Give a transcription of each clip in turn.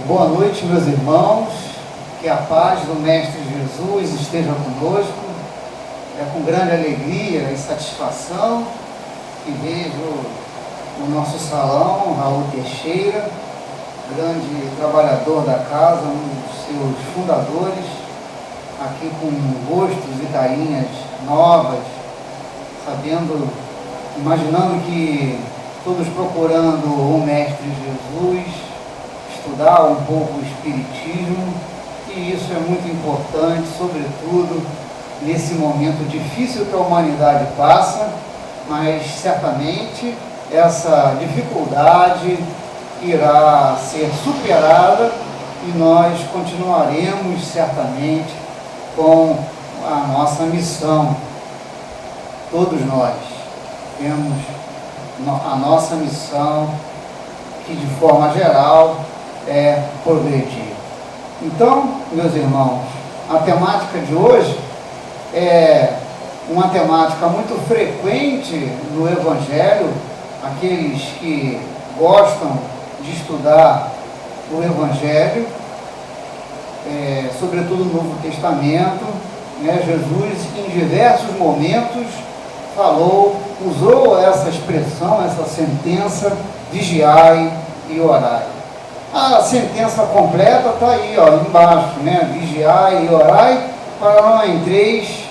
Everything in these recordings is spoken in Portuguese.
Boa noite, meus irmãos, que a paz do Mestre Jesus esteja conosco. É com grande alegria e satisfação que vejo no nosso salão Raul Teixeira, grande trabalhador da casa, um dos seus fundadores, aqui com rostos e carinhas novas, imaginando que todos procurando o Mestre Jesus, estudar um pouco o Espiritismo, e isso é muito importante, sobretudo nesse momento difícil que a humanidade passa, mas certamente essa dificuldade irá ser superada e nós continuaremos certamente com a nossa missão. Todos nós temos a nossa missão, que de forma geral é progredir. Então, meus irmãos, a temática de hoje é uma temática muito frequente no Evangelho. Aqueles que gostam de estudar o Evangelho, sobretudo o Novo Testamento, Jesus em diversos momentos usou essa expressão, essa sentença, vigiai e orai. A sentença completa está aí, embaixo, vigiai e orai para não entreis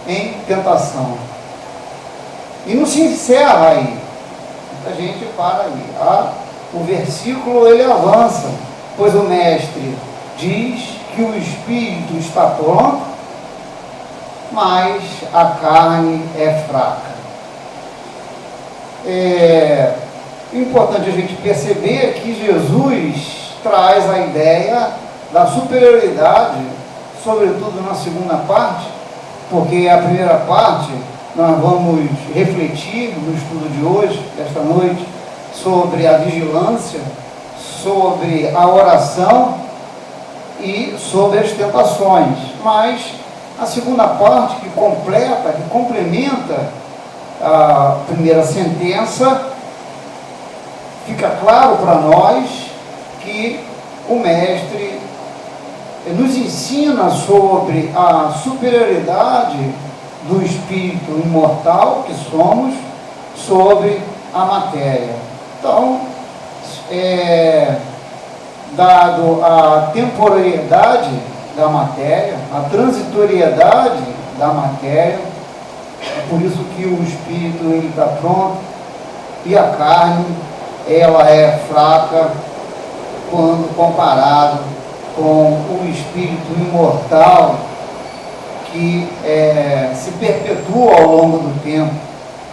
em tentação. E não se encerra aí, a gente para aí. O versículo ele avança, pois o Mestre diz que o espírito está pronto, mas a carne é fraca. É importante a gente perceber que Jesus traz a ideia da superioridade, sobretudo na segunda parte, porque a primeira parte nós vamos refletir no estudo de hoje, desta noite, sobre a vigilância, sobre a oração e sobre as tentações. Mas a segunda parte, que complementa a primeira sentença, fica claro para nós que o Mestre nos ensina sobre a superioridade do espírito imortal que somos sobre a matéria. Então, dado a temporariedade da matéria, a transitoriedade da matéria, é por isso que o espírito ele está pronto e a carne ela é fraca quando comparado com o espírito imortal que se perpetua ao longo do tempo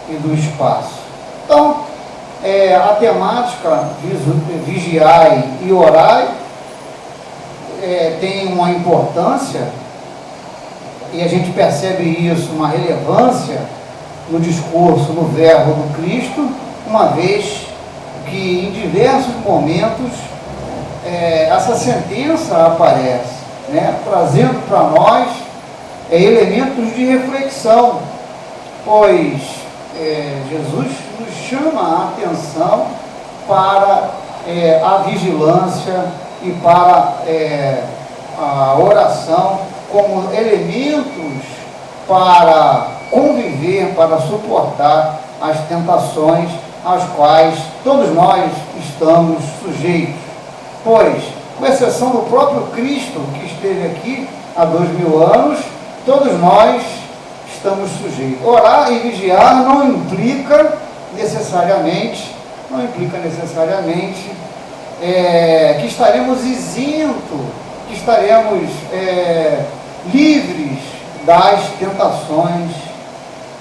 e do espaço. Então, a temática vigiai e orai tem uma importância, e a gente percebe isso, uma relevância no discurso, no verbo do Cristo, uma vez que em diversos momentos essa sentença aparece, trazendo para nós elementos de reflexão, pois Jesus nos chama a atenção para a vigilância e para a oração como elementos para conviver, para suportar as tentações às quais todos nós estamos sujeitos. Pois, com exceção do próprio Cristo, que esteve aqui há 2000 anos, todos nós estamos sujeitos. Orar e vigiar não implica necessariamente que estaremos isentos, que estaremos livres das tentações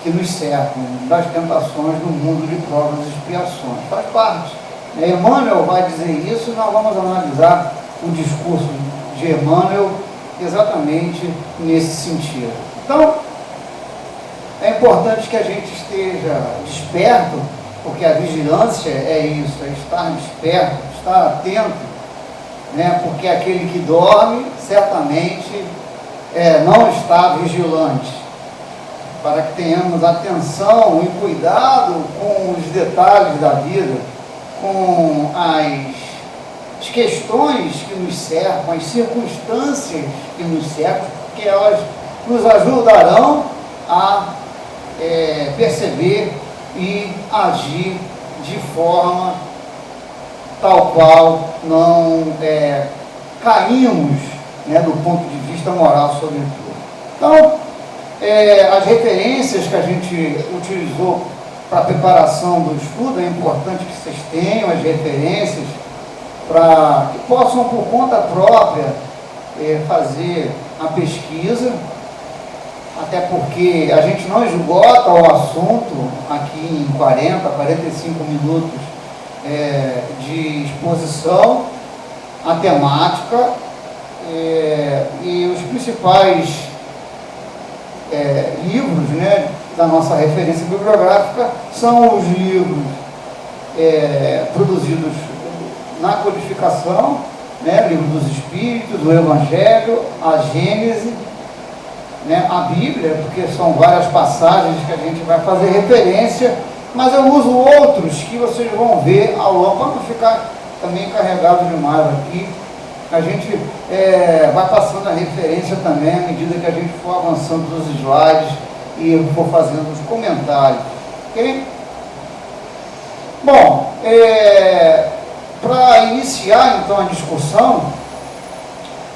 que nos cercam, das tentações do mundo de provas e expiações. Faz parte. Emmanuel vai dizer isso, e nós vamos analisar o discurso de Emmanuel exatamente nesse sentido. Então, é importante que a gente esteja desperto, porque a vigilância é isso, é estar desperto, estar atento, porque aquele que dorme certamente não está vigilante, para que tenhamos atenção e cuidado com os detalhes da vida, com as as questões que nos cercam, as circunstâncias que nos cercam, porque elas nos ajudarão a perceber e agir de forma tal qual não caímos, né, do ponto de vista moral, sobretudo. Então, as referências que a gente utilizou para a preparação do estudo, é importante que vocês tenham as referências para que possam, por conta própria, fazer a pesquisa, até porque a gente não esgota o assunto aqui em 40, 45 minutos de exposição, a temática e os principais livros, né, da nossa referência bibliográfica são os livros produzidos na codificação, né, o Livro dos Espíritos, o Evangelho, a Gênese, né, a Bíblia, porque são várias passagens que a gente vai fazer referência, mas eu uso outros que vocês vão ver ao longo, para não ficar também carregado demais aqui. A gente vai passando a referência também à medida que a gente for avançando nos slides e eu for fazendo os comentários. Ok? Bom, para iniciar então a discussão,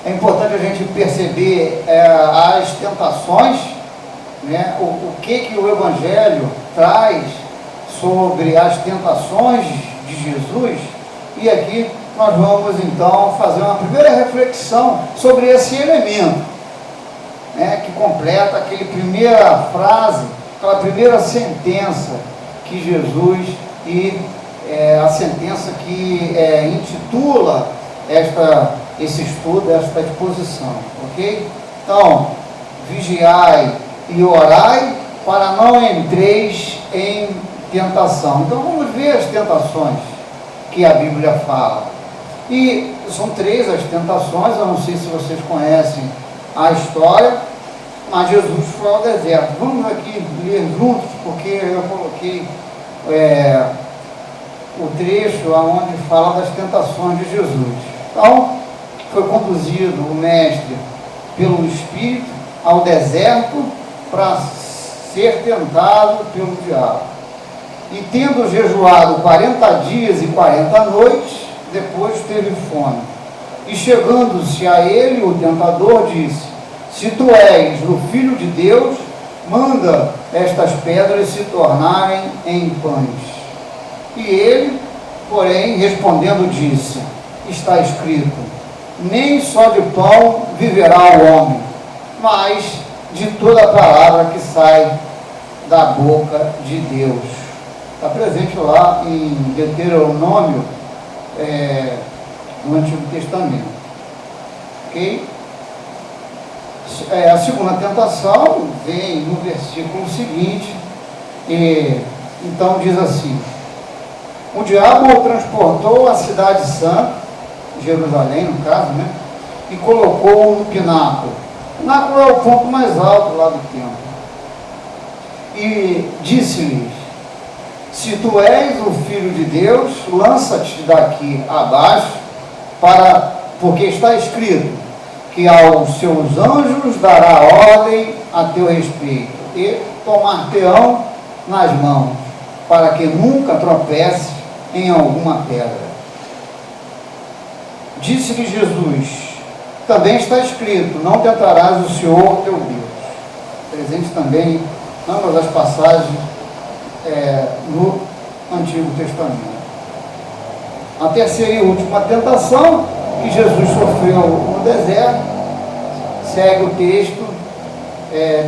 é importante a gente perceber as tentações, né? O que o Evangelho traz sobre as tentações de Jesus, e aqui nós vamos então fazer uma primeira reflexão sobre esse elemento, né, que completa aquela primeira frase, aquela primeira sentença que Jesus a sentença que intitula esse estudo, esta exposição, ok? Então, vigiai e orai para não entreis em tentação. Então vamos ver as tentações que a Bíblia fala. E são 3 as tentações, eu não sei se vocês conhecem a história, mas Jesus foi ao deserto. Vamos aqui ler juntos, porque eu coloquei o trecho onde fala das tentações de Jesus. Então, foi conduzido o mestre pelo Espírito ao deserto para ser tentado pelo diabo. E tendo jejuado 40 dias e 40 noites, depois teve fome. E chegando-se a ele, o tentador disse: se tu és o Filho de Deus, manda estas pedras se tornarem em pães. E ele, porém, respondendo, disse: está escrito, nem só de pão viverá o homem, mas de toda a palavra que sai da boca de Deus. Está presente lá em Deuteronômio, no Antigo Testamento. Ok? A segunda tentação vem no versículo seguinte, então diz assim: o diabo o transportou à cidade santa, Jerusalém no caso, né, e colocou-o no pináculo. O pináculo é o ponto mais alto lá do templo. E disse-lhes: se tu és o Filho de Deus, lança-te daqui abaixo, porque está escrito que aos seus anjos dará ordem a teu respeito, e tomar-te-ão nas mãos, para que nunca tropeces em alguma pedra. Disse-lhe Jesus: também está escrito, não tentarás o Senhor teu Deus. Presente também ambas as passagens no Antigo Testamento. A terceira e última tentação que Jesus sofreu no deserto, segue o texto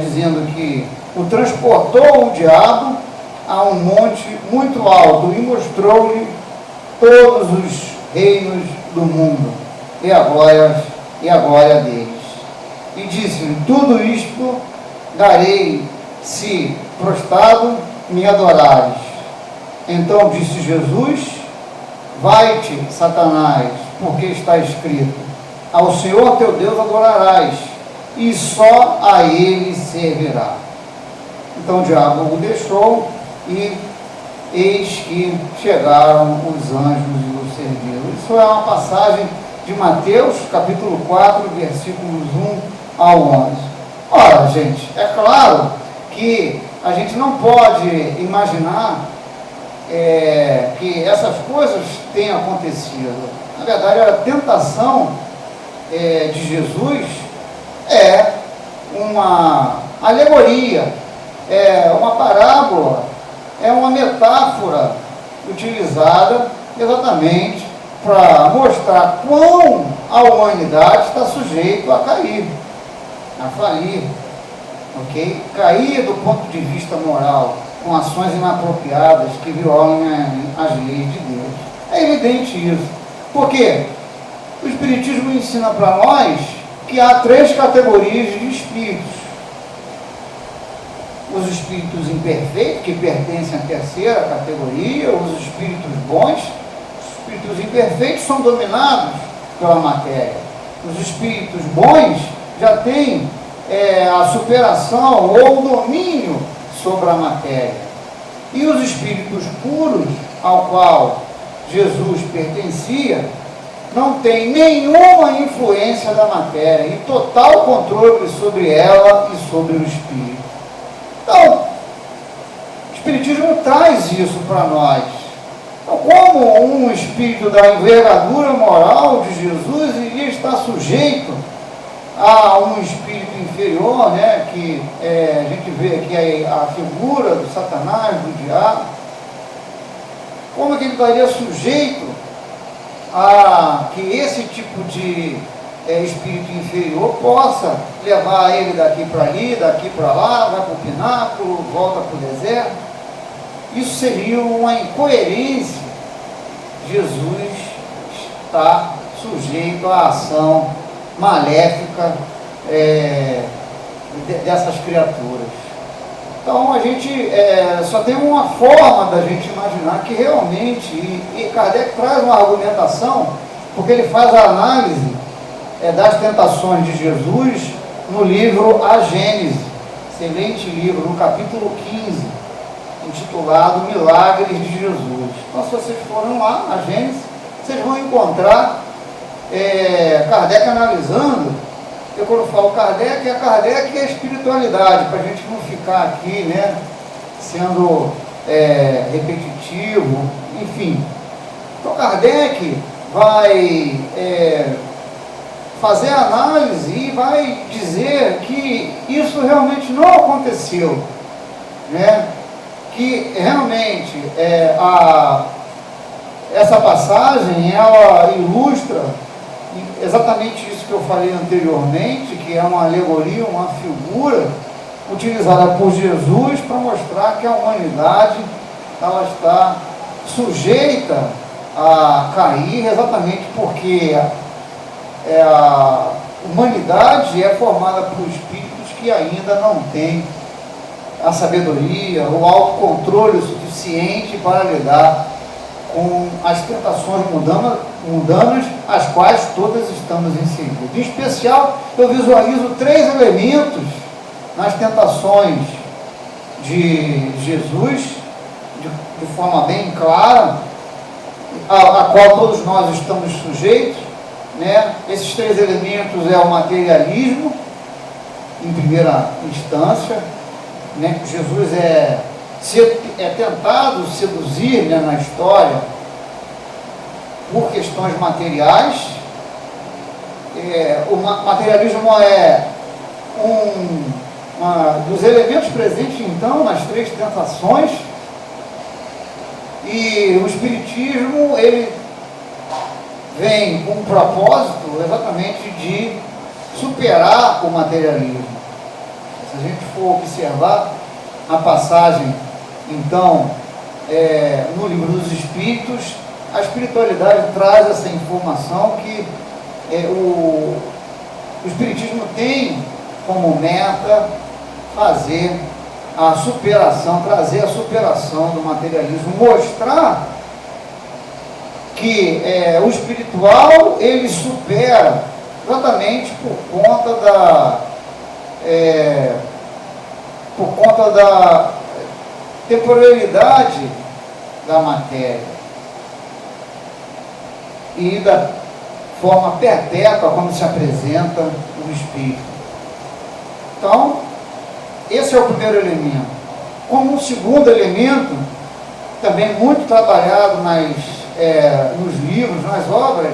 dizendo que o transportou o diabo a um monte muito alto e mostrou-lhe todos os reinos do mundo e a glória deles. E disse-lhe: tudo isto darei se prostrado me adorares. Então disse Jesus: vai-te, Satanás, porque está escrito, ao Senhor teu Deus adorarás, e só a ele servirá. Então o diabo o deixou, e eis que chegaram os anjos e o serviram. Isso é uma passagem de Mateus, capítulo 4, versículos 1 ao 11. Ora, gente, é claro que a gente não pode imaginar que essas coisas tenham acontecido. Na verdade, a tentação de Jesus é uma alegoria, é uma parábola, é uma metáfora utilizada exatamente para mostrar quão a humanidade está sujeita a cair, a falir, ok? Cair do ponto de vista moral, com ações inapropriadas que violam as leis de Deus. É evidente isso. Por quê? O Espiritismo ensina para nós que há 3 categorias de espíritos. Os espíritos imperfeitos, que pertencem à terceira categoria, os espíritos bons. Os espíritos imperfeitos são dominados pela matéria. Os espíritos bons já têm a superação ou o domínio sobre a matéria. E os espíritos puros, ao qual Jesus pertencia, não tem nenhuma influência da matéria e total controle sobre ela e sobre o espírito. Então, o Espiritismo traz isso para nós. Então, como um espírito da envergadura moral de Jesus iria estar sujeito a um espírito inferior, né, que a gente vê aqui a figura do Satanás, do diabo, como é que ele estaria sujeito a que esse tipo de espírito inferior possa levar ele daqui para ali, daqui para lá, vai para o pináculo, volta para o deserto? Isso seria uma incoerência. Jesus está sujeito à ação maléfica dessas criaturas. Então a gente só tem uma forma da gente imaginar que realmente, e Kardec traz uma argumentação, porque ele faz a análise das tentações de Jesus no livro A Gênese, excelente livro, no capítulo 15, intitulado Milagres de Jesus. Então, se vocês forem lá na Gênese, vocês vão encontrar Kardec analisando. Eu, quando falo Kardec é a espiritualidade, para a gente não ficar aqui, né, sendo repetitivo, enfim. Então, Kardec vai fazer a análise e vai dizer que isso realmente não aconteceu, né? Que realmente essa passagem ela ilustra exatamente isso que eu falei anteriormente, que é uma alegoria, uma figura utilizada por Jesus para mostrar que a humanidade ela está sujeita a cair exatamente porque a humanidade é formada por espíritos que ainda não têm a sabedoria, o autocontrole suficiente para lidar com as tentações mundanas, as quais todas estamos inseridos. Em especial, eu visualizo 3 elementos nas tentações de Jesus, de forma bem clara, a qual todos nós estamos sujeitos, né? Esses 3 elementos é o materialismo, em primeira instância, né? Jesus é tentado seduzir, né, na história por questões materiais. O materialismo é dos elementos presentes então nas 3 tentações, e o Espiritismo ele vem com um propósito exatamente de superar o materialismo. Se a gente for observar a passagem, então, no Livro dos Espíritos, a espiritualidade traz essa informação que o Espiritismo tem como meta fazer a superação, trazer a superação do materialismo, mostrar que o espiritual ele supera exatamente por conta da temporalidade da matéria. e da forma perpétua como se apresenta o Espírito. Então, esse é o primeiro elemento. Como um segundo elemento, também muito trabalhado nos livros, nas obras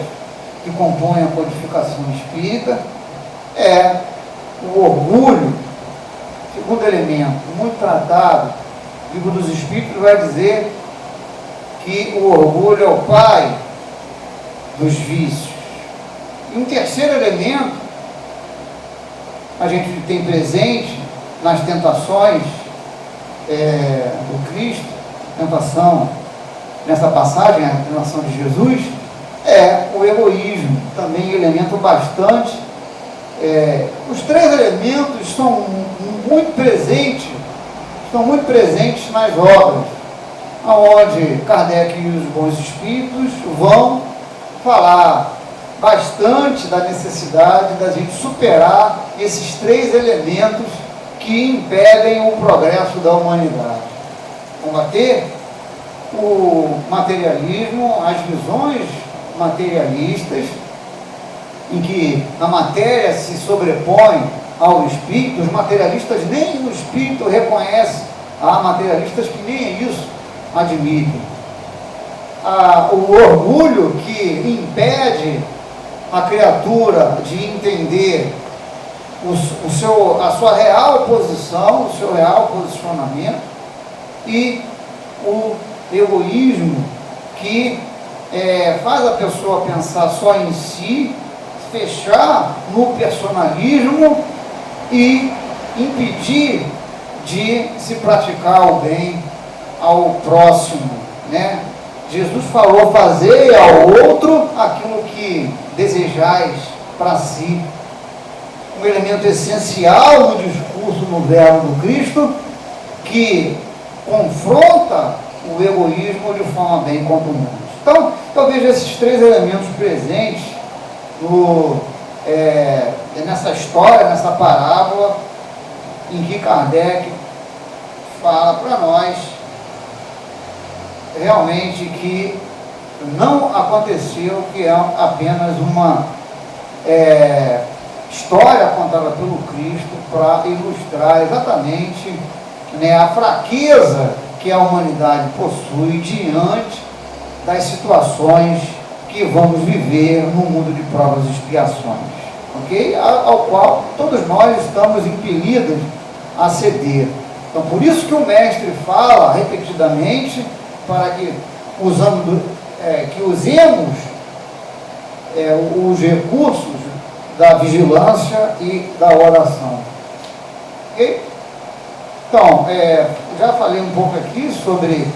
que compõem a codificação espírita, é o orgulho. Segundo elemento, muito tratado, o Livro dos Espíritos vai dizer que o orgulho é o pai dos vícios. E um terceiro elemento, a gente tem presente nas tentações do Cristo, tentação, nessa passagem, a tentação de Jesus, é o egoísmo, também elemento bastante. Os três elementos estão muito presentes nas obras, onde Kardec e os bons espíritos vão falar bastante da necessidade da gente superar esses três elementos que impedem o progresso da humanidade. Combater o materialismo, as visões materialistas, em que a matéria se sobrepõe ao espírito. Os materialistas nem o espírito reconhecem, há materialistas que nem isso admitem. O orgulho que impede a criatura de entender a sua real posição, o seu real posicionamento, e o egoísmo que faz a pessoa pensar só em si, fechar no personalismo e impedir de se praticar o bem ao próximo, né? Jesus falou: fazei ao outro aquilo que desejais para si. Um elemento essencial no discurso no Verbo do Cristo, que confronta o egoísmo de forma bem contundente. Então, eu vejo esses três elementos presentes nessa história, nessa parábola, em que Kardec fala para nós realmente que não aconteceu, que é apenas uma história contada pelo Cristo para ilustrar exatamente, né, a fraqueza que a humanidade possui diante das situações que vamos viver no mundo de provas e expiações, ok? Ao qual todos nós estamos impelidos a ceder. Então, por isso que o mestre fala repetidamente, para que usemos os recursos da vigilância e da oração. Ok? Então, já falei um pouco aqui sobre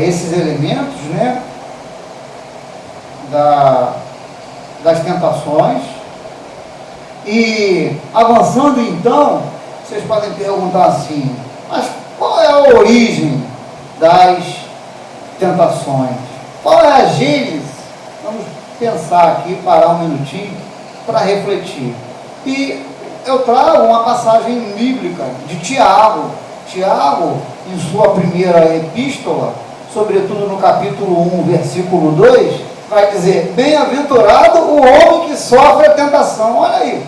esses elementos, né, das tentações. E avançando então, vocês podem perguntar assim: mas qual é a origem das tentações? Qual é a gênese? Vamos pensar aqui, parar um minutinho para refletir. E eu trago uma passagem bíblica de Tiago. Tiago, em sua primeira epístola, sobretudo no capítulo 1, versículo 2, vai dizer: bem-aventurado o homem que sofre a tentação. Olha aí.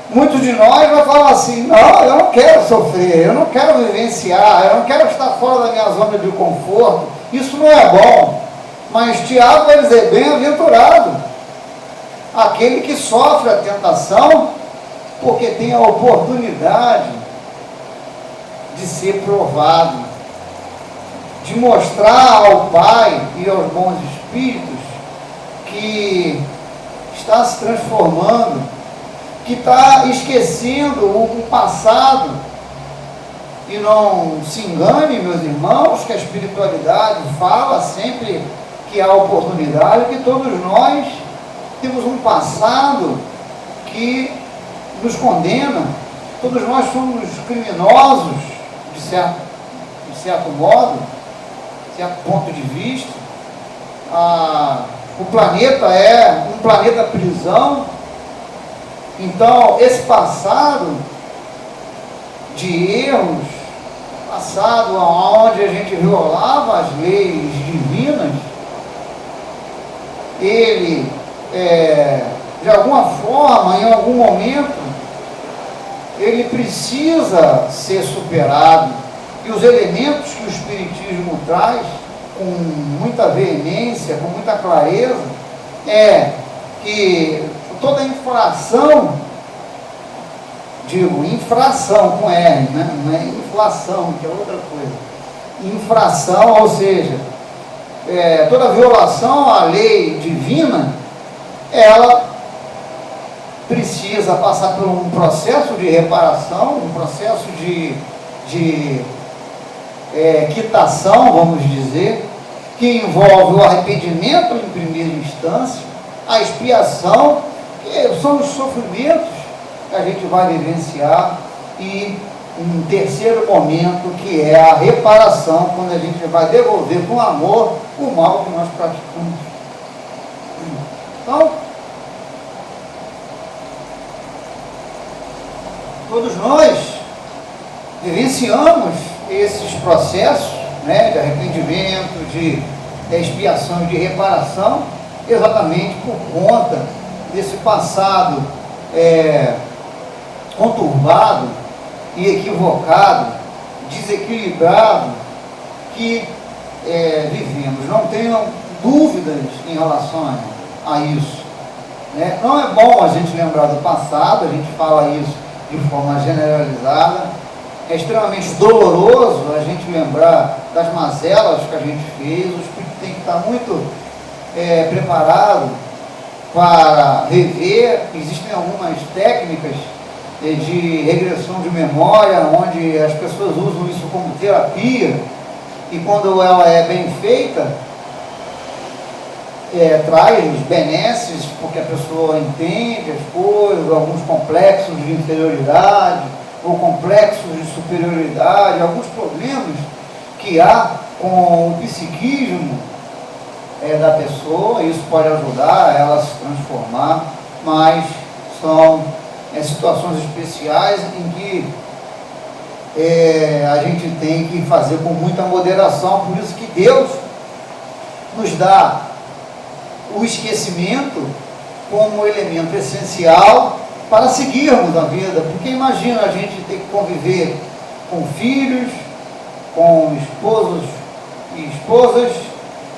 Muitos de nós vão falar assim: não, eu não quero sofrer, eu não quero vivenciar, eu não quero estar fora da minha zona de conforto, isso não é bom. Mas Tiago vai dizer: bem-aventurado aquele que sofre a tentação, porque tem a oportunidade de ser provado, de mostrar ao Pai e aos bons espíritos que está se transformando, que está esquecendo o passado. E não se engane, meus irmãos, que a espiritualidade fala sempre que há oportunidade, que todos nós temos um passado que nos condena, todos nós somos criminosos, de certo modo, de certo ponto de vista. O planeta é um planeta prisão. Então, esse passado de erros, passado onde a gente violava as leis divinas, ele, de alguma forma, em algum momento, ele precisa ser superado. E os elementos que o Espiritismo traz, com muita veemência, com muita clareza, é que toda infração, digo, infração com R, né? Não é inflação, que é outra coisa. Infração, ou seja, toda violação à lei divina, ela precisa passar por um processo de reparação, um processo de quitação, vamos dizer, que envolve o arrependimento em primeira instância, a expiação, que são os sofrimentos que a gente vai vivenciar, e um terceiro momento, que é a reparação, quando a gente vai devolver com amor o mal que nós praticamos. Então, todos nós vivenciamos esses processos, né, de arrependimento, de expiação e de reparação, exatamente por conta desse passado conturbado e equivocado, desequilibrado que vivemos. Não tenham dúvidas em relação a isso, né? Não é bom a gente lembrar do passado, a gente fala isso de forma generalizada. É extremamente doloroso a gente lembrar das mazelas que a gente fez. O espírito tem que estar muito preparado para rever. Existem algumas técnicas de regressão de memória, onde as pessoas usam isso como terapia, e quando ela é bem feita, traz benesses, porque a pessoa entende as coisas, alguns complexos de inferioridade, ou complexos de superioridade, alguns problemas que há com o psiquismo da pessoa. Isso pode ajudar ela a se transformar, mas são situações especiais em que a gente tem que fazer com muita moderação. Por isso que Deus nos dá o esquecimento como elemento essencial para seguirmos a vida. Porque imagina a gente ter que conviver com filhos, com esposos e esposas,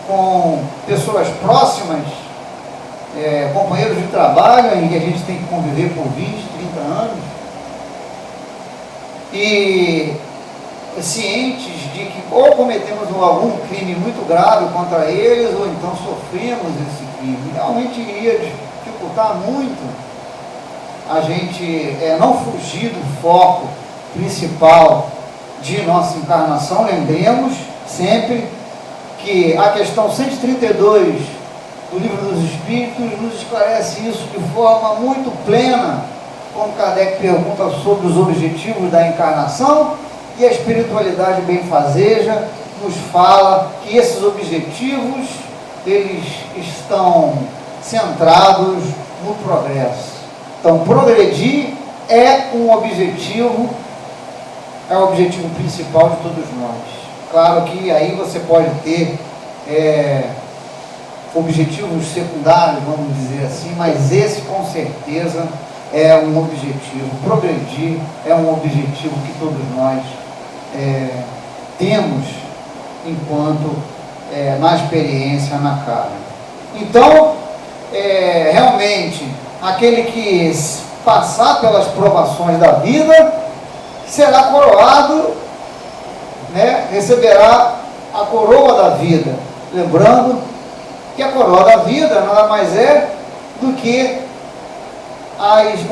com pessoas próximas, companheiros de trabalho, em que a gente tem que conviver por 20, 30 anos, e cientes de que ou cometemos algum crime muito grave contra eles, ou então sofremos esse crime. Realmente iria dificultar muito a gente não fugir do foco principal de nossa encarnação. Lembremos sempre que a questão 132 do Livro dos Espíritos nos esclarece isso de forma muito plena, quando Kardec pergunta sobre os objetivos da encarnação, e a espiritualidade benfazeja nos fala que esses objetivos, eles estão centrados no progresso. Então, progredir é um objetivo, é o objetivo principal de todos nós. Claro que aí você pode ter objetivos secundários, vamos dizer assim, mas esse com certeza é um objetivo. Progredir é um objetivo que todos nós temos enquanto na experiência, na carne. Então, realmente, aquele que passar pelas provações da vida será coroado, né, receberá a coroa da vida. Lembrando que a coroa da vida nada mais é do que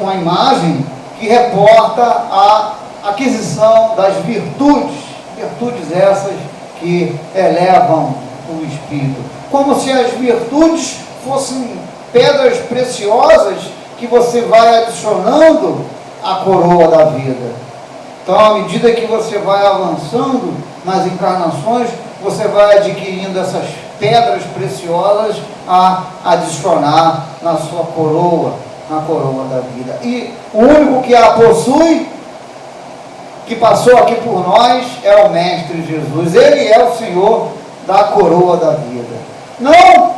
uma imagem que reporta a aquisição das virtudes essas que elevam o espírito, como se as virtudes fossem pedras preciosas que você vai adicionando à coroa da vida. Então, à medida que você vai avançando nas encarnações, você vai adquirindo essas pedras preciosas a adicionar na sua coroa, na coroa da vida. E o único que a possui, que passou aqui por nós, é o Mestre Jesus. Ele é o Senhor da coroa da vida. Não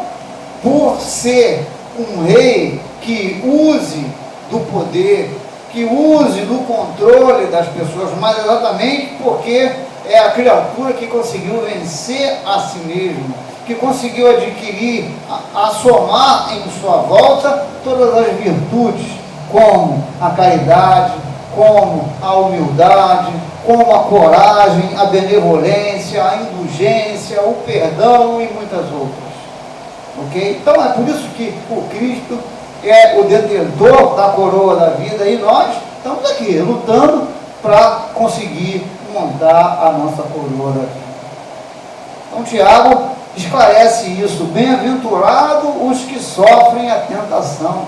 por ser um rei que use do poder, que use do controle das pessoas, mas exatamente porque é a criatura que conseguiu vencer a si mesmo, que conseguiu adquirir, somar em sua volta todas as virtudes, como a caridade, como a humildade, como a coragem, a benevolência, a indulgência, o perdão e muitas outras. Ok? Então é por isso que o Cristo é o detentor da coroa da vida e nós estamos aqui lutando para conseguir montar a nossa coroa da vida. Então Tiago esclarece isso: bem-aventurado os que sofrem a tentação.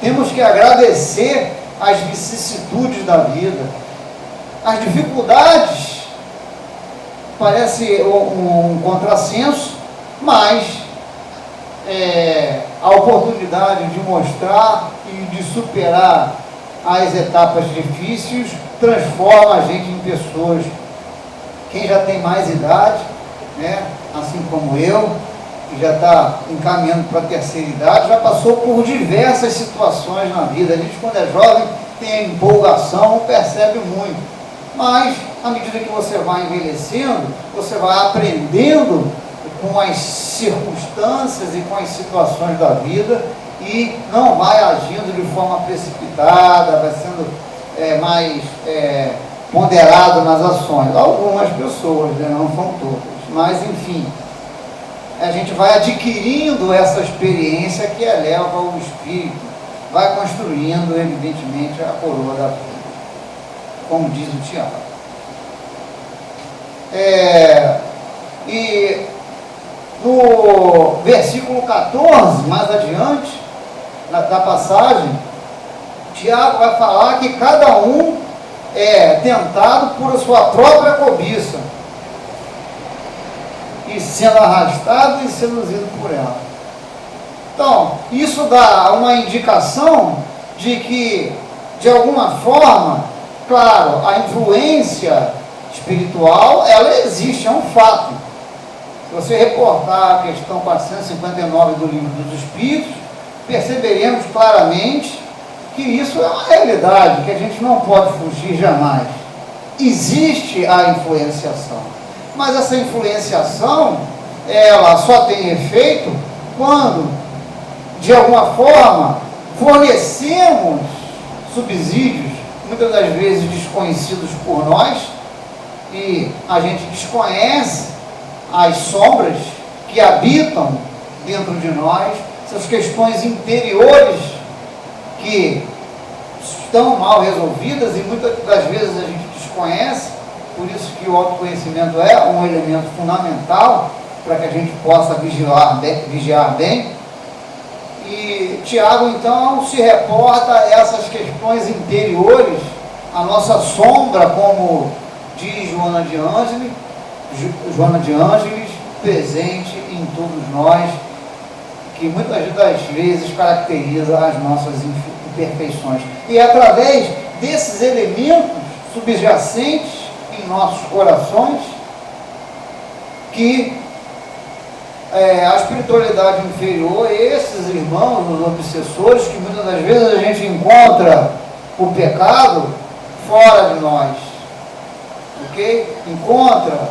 Temos que agradecer as vicissitudes da vida, as dificuldades. Parece um contrassenso, mas a oportunidade de mostrar e de superar as etapas difíceis transforma a gente em pessoas. Quem já tem mais idade, né, assim como eu, que já está encaminhando para a terceira idade, já passou por diversas situações na vida. A gente, quando é jovem, tem a empolgação, percebe muito, mas à medida que você vai envelhecendo, você vai aprendendo com as circunstâncias e com as situações da vida e não vai agindo de forma precipitada, vai sendo mais ponderado nas ações. Algumas pessoas, né, não são todas, mas enfim, a gente vai adquirindo essa experiência que eleva o espírito, vai construindo, evidentemente, a coroa da vida, como diz o Tiago. E no versículo 14, mais adiante, da passagem, Tiago vai falar que cada um é tentado por sua própria cobiça, e sendo arrastado e seduzido por ela. Então, isso dá uma indicação de que, de alguma forma, claro, a influência espiritual, ela existe, é um fato. Se você reportar a questão 459 do Livro dos Espíritos, perceberemos claramente que isso é uma realidade, que a gente não pode fugir jamais. Existe a influenciação. Mas essa influenciação, ela só tem efeito quando, de alguma forma, fornecemos subsídios, muitas das vezes desconhecidos por nós, e a gente desconhece as sombras que habitam dentro de nós, essas questões interiores que estão mal resolvidas e muitas das vezes a gente desconhece. Por isso que o autoconhecimento é um elemento fundamental para que a gente possa vigiar bem. E Tiago, então, se reporta a essas questões interiores, a nossa sombra, como diz Joana de Ângeles, presente em todos nós, que muitas das vezes caracteriza as nossas imperfeições. E é através desses elementos subjacentes em nossos corações que a espiritualidade inferior, esses irmãos, os obsessores, que muitas das vezes a gente encontra o pecado fora de nós, ok? Encontra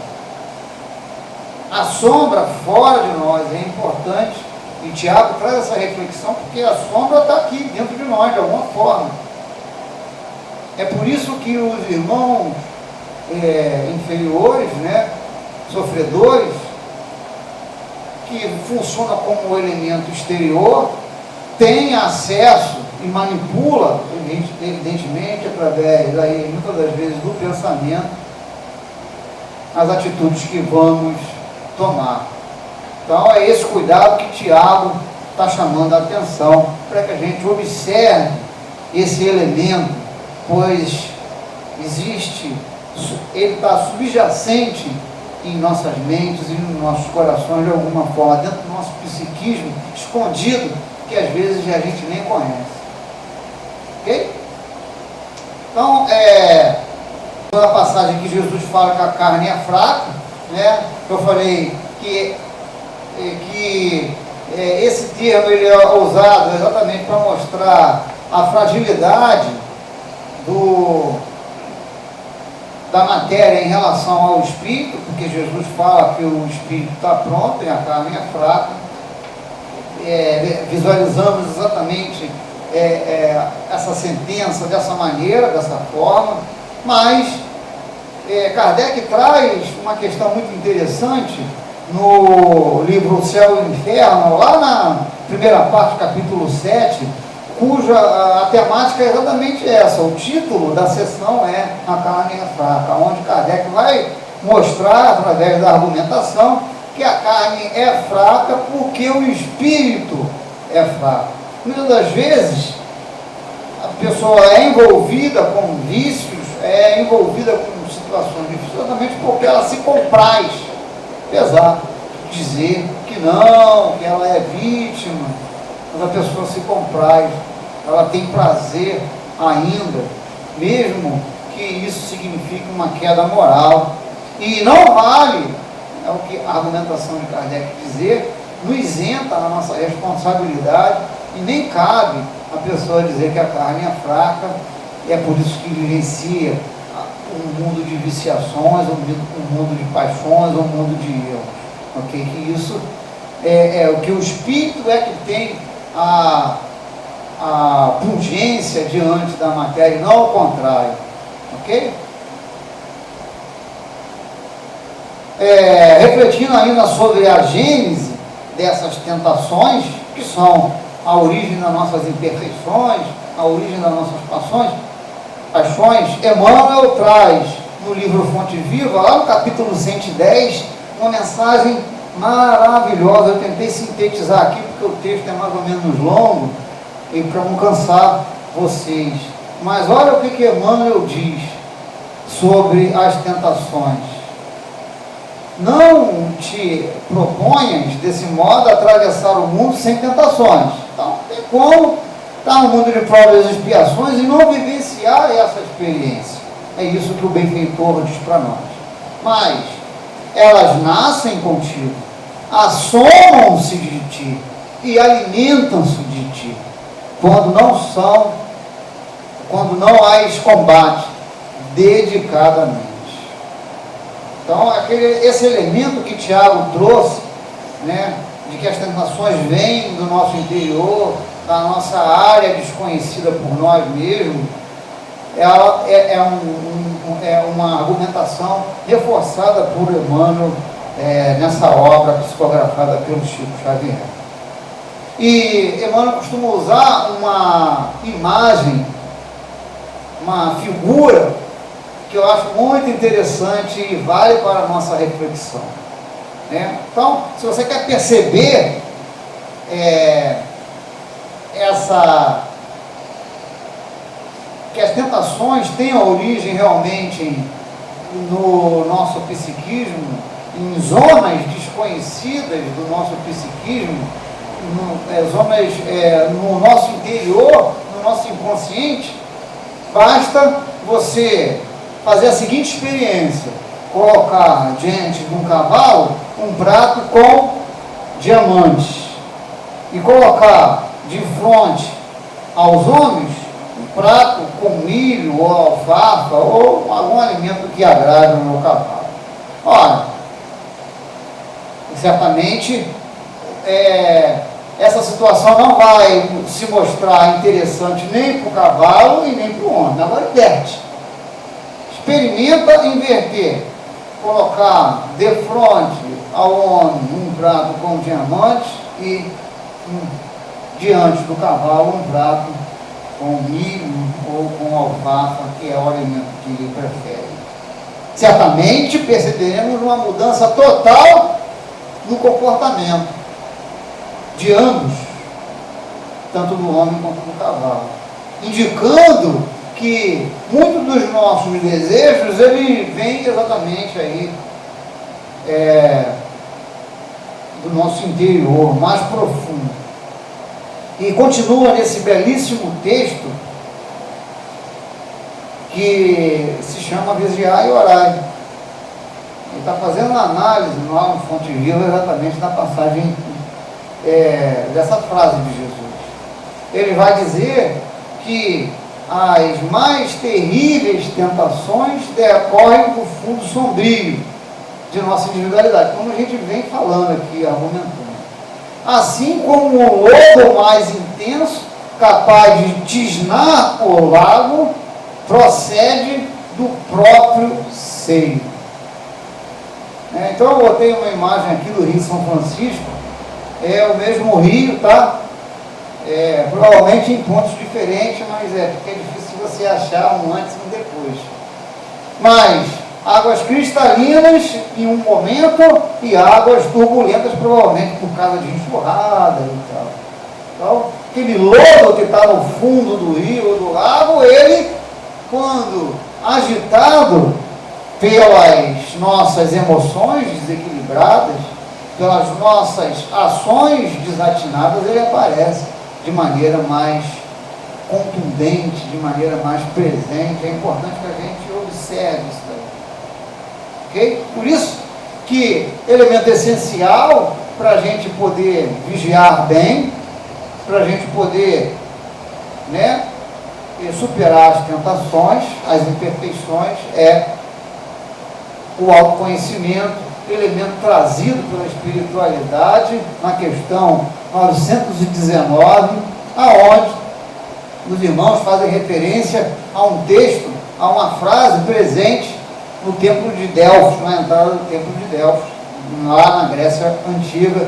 a sombra fora de nós, é importante, e Tiago traz essa reflexão porque a sombra está aqui dentro de nós, de alguma forma. É por isso que os irmãos inferiores, né, sofredores, que funcionam como elemento exterior, têm acesso e manipula, evidentemente, através, aí, muitas das vezes, do pensamento, as atitudes que vamos tomar. Então, é esse cuidado que Tiago está chamando a atenção, para que a gente observe esse elemento, pois existe, ele está subjacente em nossas mentes e nos nossos corações de alguma forma, dentro do nosso psiquismo, escondido, que às vezes a gente nem conhece. Ok? Então, toda a passagem que Jesus fala que a carne é fraca, né? Eu falei que esse termo ele é usado exatamente para mostrar a fragilidade da matéria em relação ao espírito, porque Jesus fala que o espírito está pronto e a carne é fraca. Visualizamos exatamente essa sentença dessa maneira, dessa forma, mas Kardec traz uma questão muito interessante no livro O Céu e o Inferno, lá na primeira parte, capítulo 7, cuja a temática é exatamente essa. O título da sessão é A Carne é Fraca, onde Kardec vai mostrar, através da argumentação, que a carne é fraca porque o espírito é fraco. Muitas das vezes, a pessoa é envolvida com vícios, é envolvida com situações difíceis, exatamente porque ela se compraz, apesar de dizer que não, que ela é vítima, mas a pessoa se compraz, ela tem prazer ainda, mesmo que isso signifique uma queda moral. E não vale, é o que a argumentação de Kardec dizer, nos isenta na nossa responsabilidade, e nem cabe a pessoa dizer que a carne é fraca, e é por isso que vivencia um mundo de viciações, um mundo de paixões, um mundo de erros. Ok? Que isso é o que o espírito é que tem a pungência diante da matéria, não ao contrário. Ok? Refletindo ainda sobre a gênese dessas tentações, que são a origem das nossas imperfeições, a origem das nossas paixões, Emmanuel traz no livro Fonte Viva, lá no capítulo 110, uma mensagem maravilhosa. Eu tentei sintetizar aqui, porque o texto é mais ou menos longo, e para não cansar vocês. Mas olha o que Emmanuel diz sobre as tentações. Não te proponhas, desse modo, atravessar o mundo sem tentações. Então, não tem como estar no mundo de provas e expiações e não vivenciar essa experiência. É isso que o benfeitor diz para nós. Mas elas nascem contigo, assomam-se de ti e alimentam-se de ti, quando não as combate dedicadamente. Então, esse elemento que Tiago trouxe, né, de que as tentações vêm do nosso interior, da nossa área desconhecida por nós mesmos, ela é uma argumentação reforçada por Emmanuel nessa obra psicografada pelo Chico Xavier. E Emmanuel costuma usar uma imagem, uma figura, que eu acho muito interessante e vale para a nossa reflexão. Né? Então, se você quer perceber que as tentações têm a origem realmente no nosso psiquismo, em zonas desconhecidas do nosso psiquismo, zonas no nosso interior, no nosso inconsciente, basta você fazer a seguinte experiência: colocar diante de um cavalo um prato com diamantes e colocar de frente aos homens um prato com milho ou alfafa ou algum alimento que agrade o meu cavalo. Ora, certamente essa situação não vai se mostrar interessante nem para o cavalo e nem para o homem. Agora inverte. Experimenta inverter, colocar de frente ao homem um prato com diamantes e diante do cavalo um prato com milho ou com alfafa, que é o alimento que ele prefere. Certamente perceberemos uma mudança total no comportamento de ambos, tanto do homem quanto do cavalo, indicando que muitos dos nossos desejos, ele vem exatamente aí do nosso interior, mais profundo. E continua nesse belíssimo texto que se chama Vigiai e Orai. Ele está fazendo uma análise lá no Fonte Viva exatamente da passagem dessa frase de Jesus. Ele vai dizer que as mais terríveis tentações decorrem do fundo sombrio de nossa individualidade, como a gente vem falando aqui, argumentando. Assim como o lodo mais intenso, capaz de tisnar o lago, procede do próprio seio. Então eu botei uma imagem aqui do Rio São Francisco, é o mesmo rio, tá? Provavelmente em pontos diferentes, mas porque é difícil você achar um antes e um depois. Mas águas cristalinas em um momento e águas turbulentas, provavelmente por causa de enxurrada e tal. Então, aquele lodo que está no fundo do rio ou do lago, ele, quando agitado pelas nossas emoções desequilibradas, pelas nossas ações desatinadas, ele aparece de maneira mais contundente, de maneira mais presente. É importante que a gente observe isso daí. Ok? Por isso que elemento essencial para a gente poder vigiar bem, para a gente poder, superar as tentações, as imperfeições, é o autoconhecimento, elemento trazido pela espiritualidade na questão 919, aonde os irmãos fazem referência a um texto, a uma frase presente no templo de Delfos, na entrada do templo de Delfos, lá na Grécia Antiga,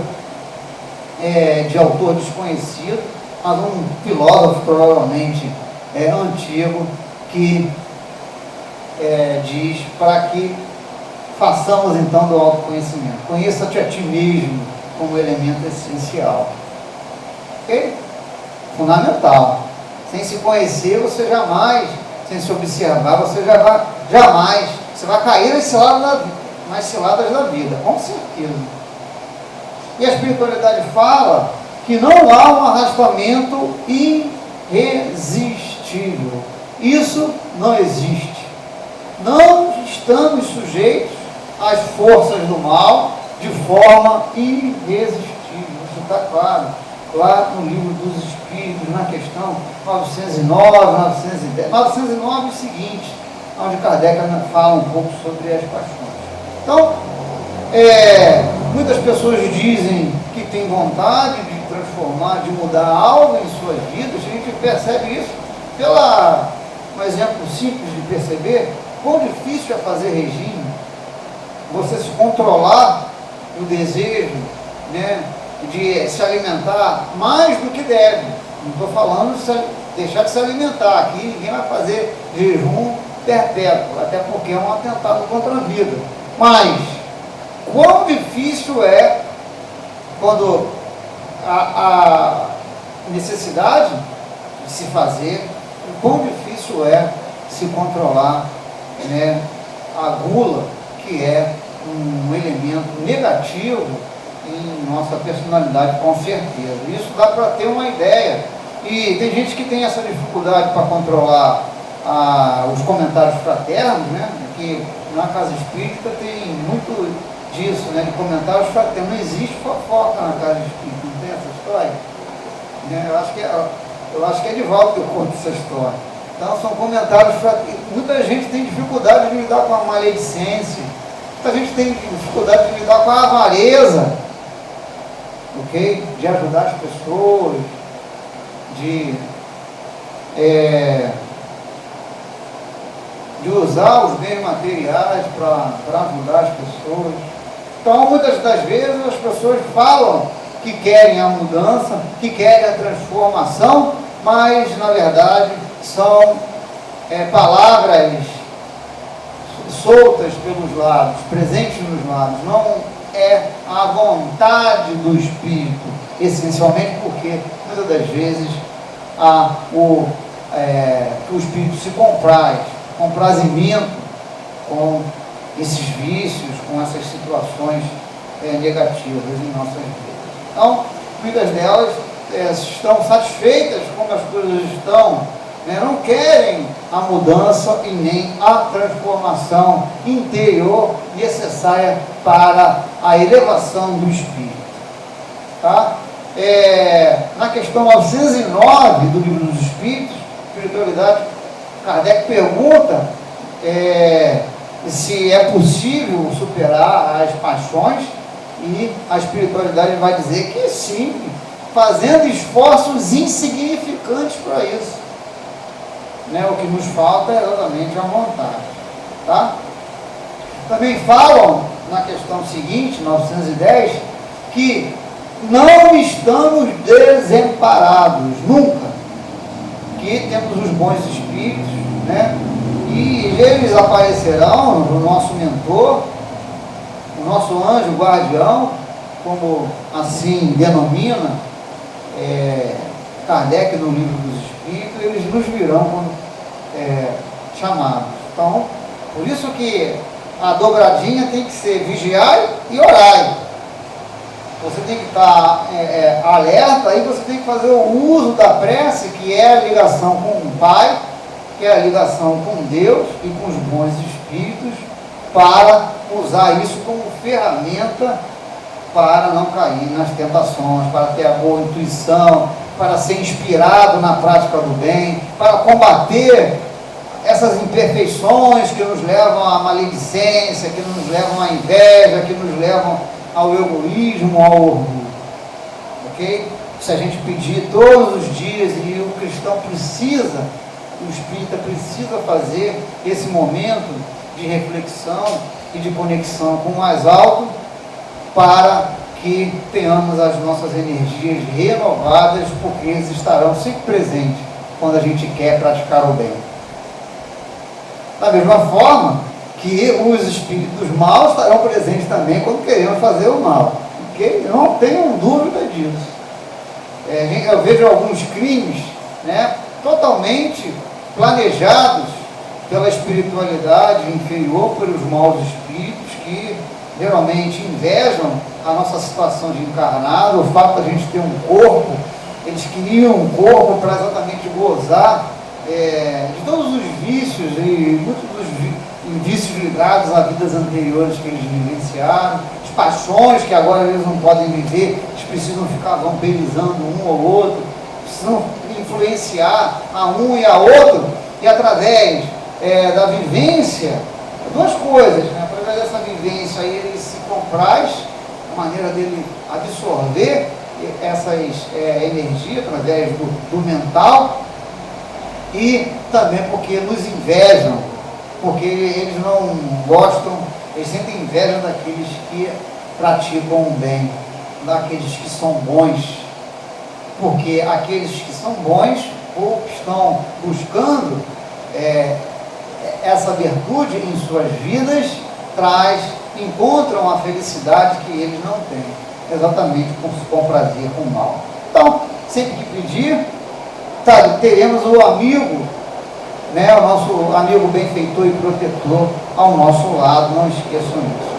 de autor desconhecido, mas um filósofo provavelmente antigo, que diz para que façamos então do autoconhecimento. Conheça-te a ti mesmo como elemento essencial. Ok? Fundamental. Sem se conhecer, você jamais, sem se observar, você jamais, você vai cair nas ciladas da vida, com certeza. E a espiritualidade fala que não há um arrastamento irresistível. Isso não existe. Não estamos sujeitos às forças do mal de forma irresistível. Isso está claro. Lá no livro dos Espíritos, na questão 909, 910. 909 é o seguinte, onde Kardec fala um pouco sobre as paixões. Então, muitas pessoas dizem que têm vontade de transformar, de mudar algo em suas vidas. A gente percebe isso um exemplo simples de perceber quão difícil é fazer regime, você se controlar o desejo, de se alimentar mais do que deve. Não estou falando de deixar de se alimentar, aqui ninguém vai fazer jejum perpétuo, até porque é um atentado contra a vida. Mas quão difícil é quando a necessidade de se fazer, quão difícil é se controlar, a gula, que é um elemento negativo em nossa personalidade, com certeza. Isso dá para ter uma ideia. E tem gente que tem essa dificuldade para controlar os comentários fraternos, que na casa espírita tem muito disso, de comentários fraternos. Não existe fofoca na casa espírita, não tem essa história? Eu acho que é Edivaldo que eu conto essa história. Então são comentários fraternos. Muita gente tem dificuldade de lidar com a maledicência, muita gente tem dificuldade de lidar com a avareza, ok? De ajudar as pessoas, de usar os bens materiais para ajudar as pessoas. Então, muitas das vezes as pessoas falam que querem a mudança, que querem a transformação, mas na verdade são palavras soltas pelos lábios, presentes nos lábios. Não é a vontade do Espírito, essencialmente porque muitas das vezes que o Espírito se comprazimento com esses vícios, com essas situações negativas em nossas vidas. Então, muitas delas estão satisfeitas como as coisas estão, não querem a mudança e nem a transformação interior necessária para a elevação do espírito. Tá? na questão 909 do Livro dos Espíritos, Espiritualidade, Kardec pergunta se é possível superar as paixões, e a espiritualidade vai dizer que sim, fazendo esforços insignificantes para isso. Né? O que nos falta é exatamente a vontade. Tá? Também falam, na questão seguinte, 910, que não estamos desamparados, nunca. Que temos os bons espíritos, né? E eles aparecerão, o nosso mentor, o nosso anjo guardião, como assim denomina Kardec no Livro dos Espíritos, eles nos virão quando chamados. Então, por isso que a dobradinha tem que ser vigiai e orai. Você tem que estar alerta, aí você tem que fazer o uso da prece, que é a ligação com o Pai, que é a ligação com Deus e com os bons espíritos, para usar isso como ferramenta para não cair nas tentações, para ter a boa intuição, para ser inspirado na prática do bem, para combater essas imperfeições que nos levam à maledicência, que nos levam à inveja, que nos levam ao egoísmo, ao orgulho. Ok? Se a gente pedir todos os dias, e o cristão precisa, o espírita precisa fazer esse momento de reflexão e de conexão com o mais alto, para que tenhamos as nossas energias renovadas, porque eles estarão sempre presentes quando a gente quer praticar o bem. Da mesma forma que os espíritos maus estarão presentes também quando queremos fazer o mal, porque não tenham dúvida disso. Eu vejo alguns crimes, né, totalmente planejados pela espiritualidade inferior, pelos maus espíritos, que geralmente invejam a nossa situação de encarnado, o fato de a gente ter um corpo. Eles criam um corpo para exatamente gozar de todos os vícios, e muitos dos vícios ligados a vidas anteriores que eles vivenciaram, as paixões que agora eles não podem viver, eles precisam ficar vampirizando um ou outro, precisam influenciar a um e a outro, e através da vivência, duas coisas, né? Através dessa vivência aí ele se compraz, a maneira dele absorver essas energias através do mental, e também porque nos invejam, porque eles não gostam, eles sentem inveja daqueles que praticam o bem, daqueles que são bons, porque aqueles que são bons ou que estão buscando essa virtude em suas vidas, encontram a felicidade que eles não têm, exatamente por se comprazer com o mal. Então, sempre que pedir, teremos o amigo, né, o nosso amigo benfeitor e protetor ao nosso lado, não esqueçam isso.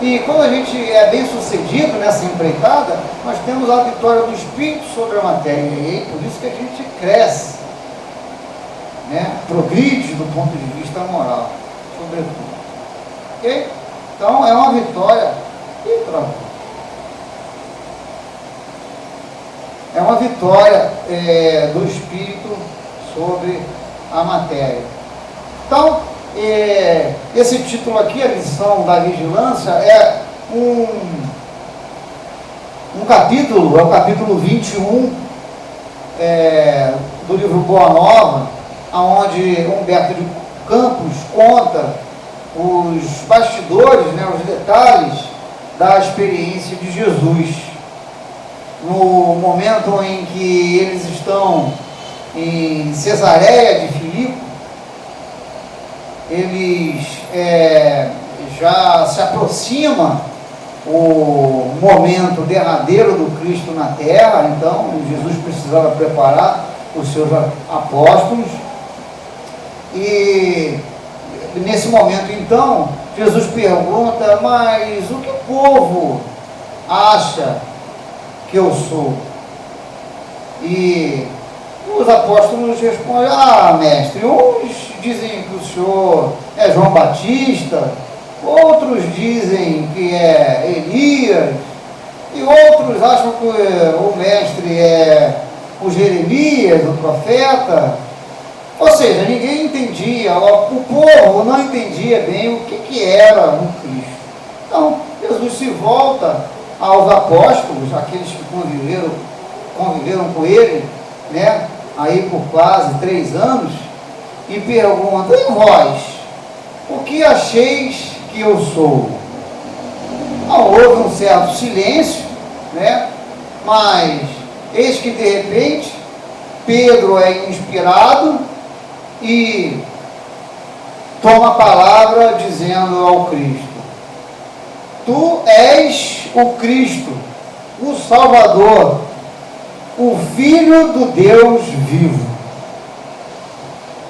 E quando a gente é bem sucedido nessa empreitada, nós temos a vitória do Espírito sobre a matéria, e por isso que a gente cresce, né, progride do ponto de vista moral, sobretudo. Ok? Então é uma vitória, é uma vitória do Espírito sobre a matéria. Então, esse título aqui, a lição da vigilância, é um capítulo, é o capítulo 21 do livro Boa Nova, onde Humberto de Campos conta os bastidores, né, os detalhes da experiência de Jesus. No momento em que eles estão em Cesareia de Filipe, eles já se aproxima o momento derradeiro do Cristo na terra. Então Jesus precisava preparar os seus apóstolos, e nesse momento então Jesus pergunta: mas o que o povo acha que eu sou? E os apóstolos respondem: mestre, uns dizem que o senhor é João Batista, outros dizem que é Elias, E outros acham que o mestre é o Jeremias, o profeta. Ou seja, ninguém entendia, o povo não entendia bem o que era um Cristo. Então, Jesus se volta aos apóstolos, aqueles que conviveram com ele, né, aí por quase 3 anos, e pergunta: e vós, o que acheis que eu sou? Houve um certo silêncio, né, mas eis que de repente Pedro é inspirado e toma a palavra dizendo ao Cristo: tu és o Cristo, o Salvador, o Filho do Deus vivo.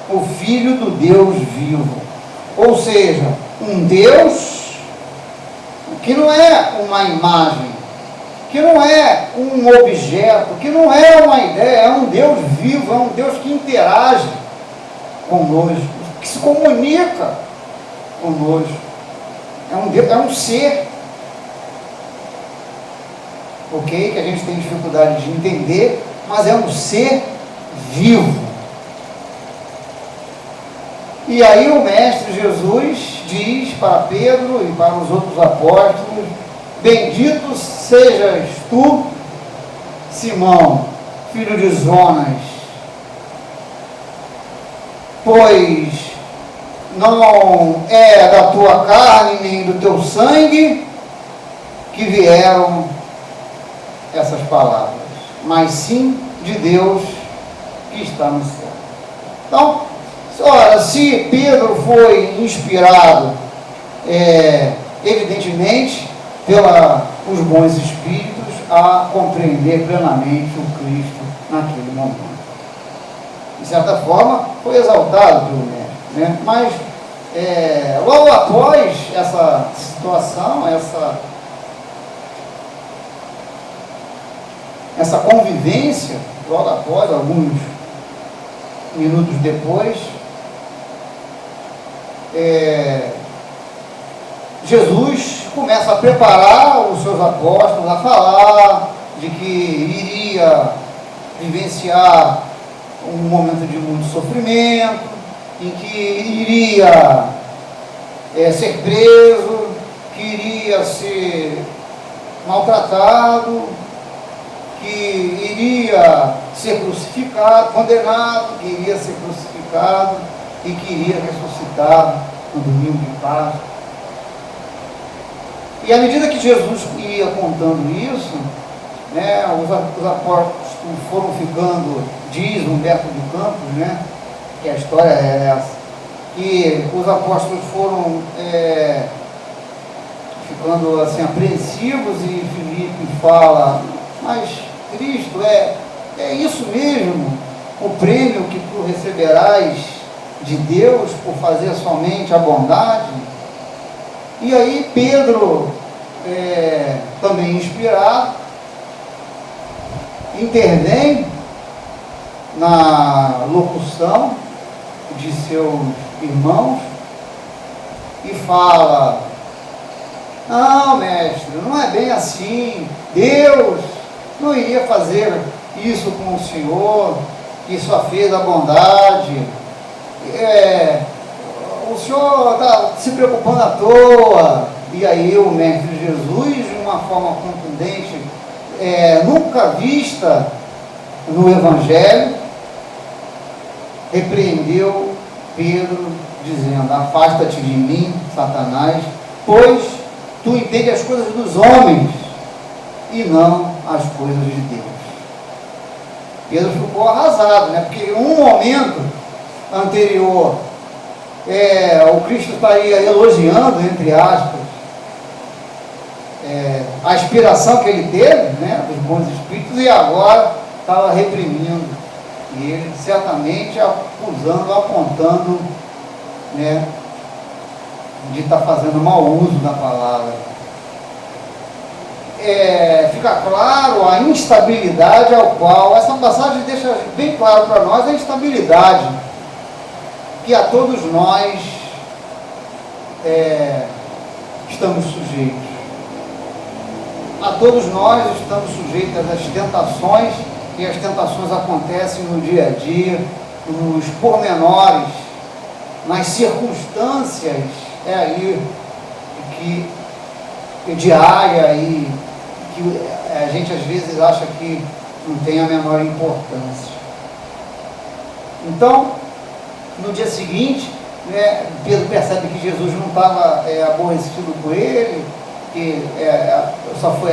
O Filho do Deus vivo. Ou seja, um Deus que não é uma imagem, que não é um objeto, que não é uma ideia, é um Deus vivo, é um Deus que interage conosco, que se comunica conosco. É um Deus, é um ser. Ok? Que a gente tem dificuldade de entender, mas é um ser vivo. E aí o Mestre Jesus diz para Pedro e para os outros apóstolos: bendito sejas tu, Simão, filho de Jonas, pois não é da tua carne nem do teu sangue que vieram essas palavras, mas sim de Deus que está no céu. Então, ora, se Pedro foi inspirado, evidentemente, pelos bons espíritos, a compreender plenamente o Cristo naquele momento. De certa forma, foi exaltado pelo Mestre, né? Mas, logo após essa situação, essa convivência, logo após, alguns minutos depois, Jesus começa a preparar os seus apóstolos, a falar de que iria vivenciar um momento de muito sofrimento, em que iria ser preso, que iria ser maltratado, que iria ser crucificado, condenado, que iria ser crucificado e que iria ressuscitar no domingo de Páscoa. E à medida que Jesus ia contando isso, né, os apóstolos foram ficando, diz Humberto de Campos, né, que a história é essa, que os apóstolos foram ficando assim apreensivos, e Filipe fala: mas Cristo, é isso mesmo, o prêmio que tu receberás de Deus por fazer somente a bondade? E aí Pedro, também inspirado, intervém na locução de seus irmãos e fala: não, mestre, não é bem assim. Deus não iria fazer isso com o Senhor, que só fez a bondade. O Senhor está se preocupando à toa. E aí o Mestre Jesus, de uma forma contundente, nunca vista no Evangelho, repreendeu Pedro, dizendo: afasta-te de mim, Satanás, pois tu entende as coisas dos homens e não as coisas de Deus. Pedro ficou arrasado, né? Porque em um momento anterior, o Cristo estaria elogiando, entre aspas, a inspiração que ele teve, né, dos bons espíritos, e agora estava reprimindo ele, certamente acusando, apontando, né, de estar fazendo mau uso da palavra. Fica claro a instabilidade ao qual essa passagem deixa bem claro para nós, a instabilidade que a todos nós estamos sujeitos. a todos nós estamos sujeitos às tentações, e as tentações acontecem no dia a dia, nos pormenores, nas circunstâncias aí que diária e que a gente às vezes acha que não tem a menor importância. Então, no dia seguinte, né, Pedro percebe que Jesus não estava aborrecido com ele, que só foi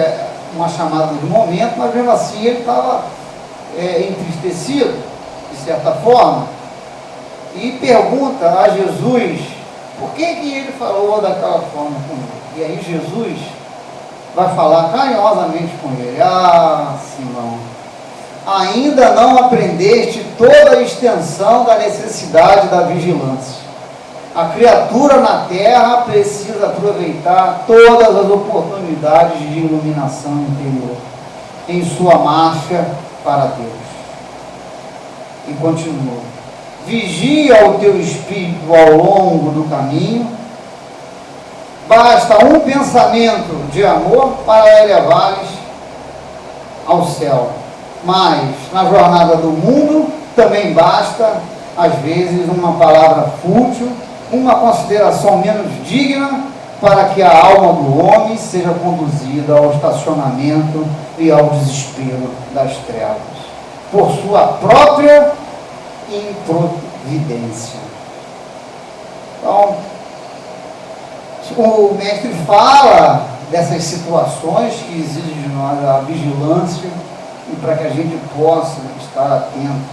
uma chamada de momento, mas mesmo assim ele estava entristecido, de certa forma, e pergunta a Jesus por que ele falou daquela forma com ele. E aí Jesus vai falar carinhosamente com ele: ah, Simão, ainda não aprendeste toda a extensão da necessidade da vigilância. A criatura na terra precisa aproveitar todas as oportunidades de iluminação interior em sua marcha para Deus. E continua: vigia o teu espírito ao longo do caminho. Basta um pensamento de amor para elevá-los ao céu. Mas na jornada do mundo também basta, às vezes, uma palavra fútil, uma consideração menos digna, para que a alma do homem seja conduzida ao estacionamento e ao desespero das trevas, por sua própria improvidência. Então, o mestre fala dessas situações que exigem de nós a vigilância, e para que a gente possa estar atento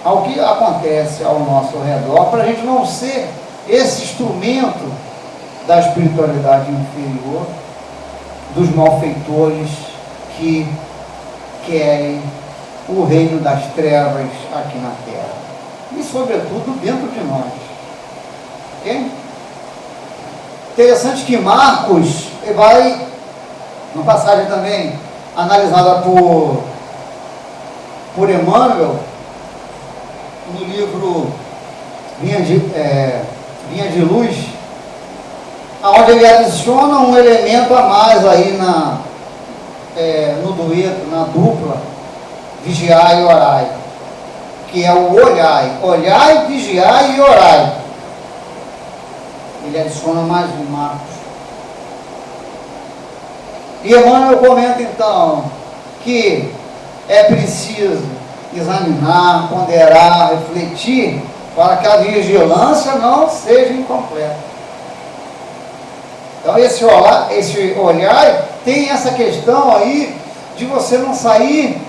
ao que acontece ao nosso redor, para a gente não ser esse instrumento da espiritualidade inferior, dos malfeitores que querem o reino das trevas aqui na terra, e sobretudo dentro de nós. Ok? Interessante que Marcos vai, uma passagem também analisada por Emmanuel, no livro Vinha de Luz, onde ele adiciona um elemento a mais aí no dueto, na dupla, vigiai e orai, que é o olhai, vigiai e orai. Ele adiciona mais um Marcos. E Emmanuel comenta então que é preciso examinar, ponderar, refletir, para que a vigilância não seja incompleta. Então esse olhar tem essa questão aí de você não sair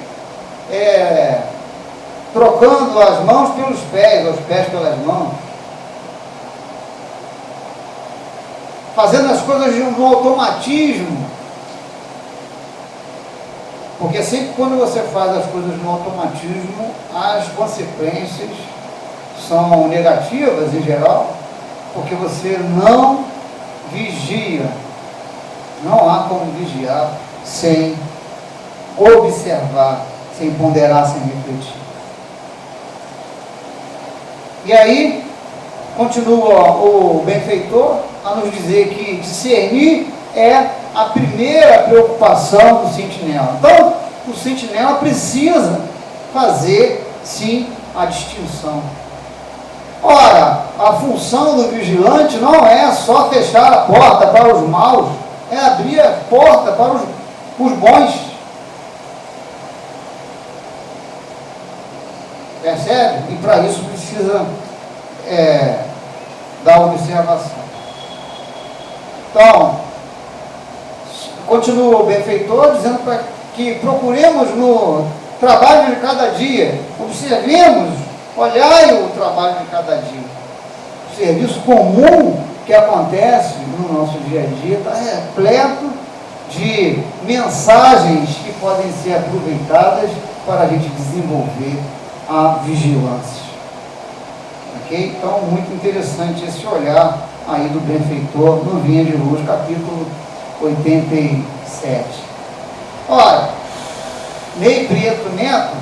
trocando as mãos pelos pés, os pés pelas mãos, fazendo as coisas no automatismo, porque sempre quando você faz as coisas no automatismo, as consequências são negativas em geral, porque você não vigia. Não há como vigiar sem observar, sem ponderar, sem refletir. E aí continua o benfeitor a nos dizer que discernir é a primeira preocupação do sentinela. Então, o sentinela precisa fazer, sim, a distinção. Ora, a função do vigilante não é só fechar a porta para os maus, é abrir a porta para os bons. Percebe? E para isso precisa da observação. Então, continua o benfeitor dizendo para que procuremos no trabalho de cada dia, observemos, olhai o trabalho de cada dia. O serviço comum que acontece no nosso dia a dia está repleto de mensagens que podem ser aproveitadas para a gente desenvolver a vigilância. Ok? Então, muito interessante esse olhar aí do benfeitor no Vinha de Luz, capítulo 87. Olha, Ney Preto Neto